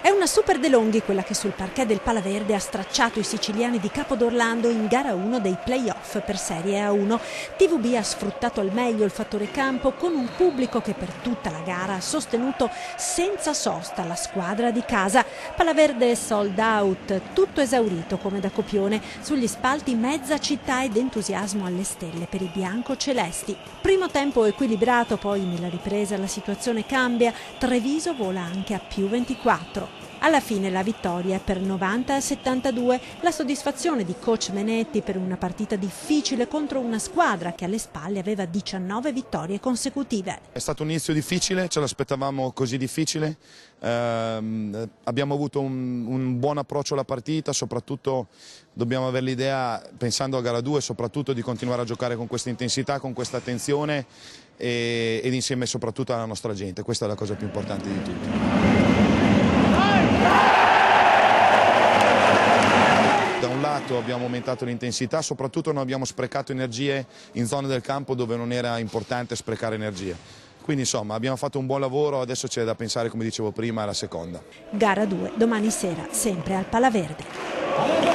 È una Super De Longhi quella che sul parquet del Palaverde ha stracciato i siciliani di Capodorlando in gara 1 dei play-off per Serie A1. TVB ha sfruttato al meglio il fattore campo con un pubblico che per tutta la gara ha sostenuto senza sosta la squadra di casa. Palaverde sold out, tutto esaurito come da copione. Sugli spalti mezza città ed entusiasmo alle stelle per i bianco-celesti. Primo tempo equilibrato, poi nella ripresa la situazione cambia. Treviso vola anche a più 24. Alla fine la vittoria è per 90-72, la soddisfazione di coach Menetti per una partita difficile contro una squadra che alle spalle aveva 19 vittorie consecutive. È stato un inizio difficile, ce l'aspettavamo così difficile, abbiamo avuto un buon approccio alla partita, soprattutto dobbiamo avere l'idea, pensando a gara 2, soprattutto di continuare a giocare con questa intensità, con questa attenzione ed insieme soprattutto alla nostra gente, questa è la cosa più importante di tutto. Da un lato abbiamo aumentato l'intensità, soprattutto non abbiamo sprecato energie in zone del campo dove non era importante sprecare energie. Quindi insomma abbiamo fatto un buon lavoro, adesso c'è da pensare, come dicevo prima, alla seconda. Gara 2 domani sera, sempre al Palaverde.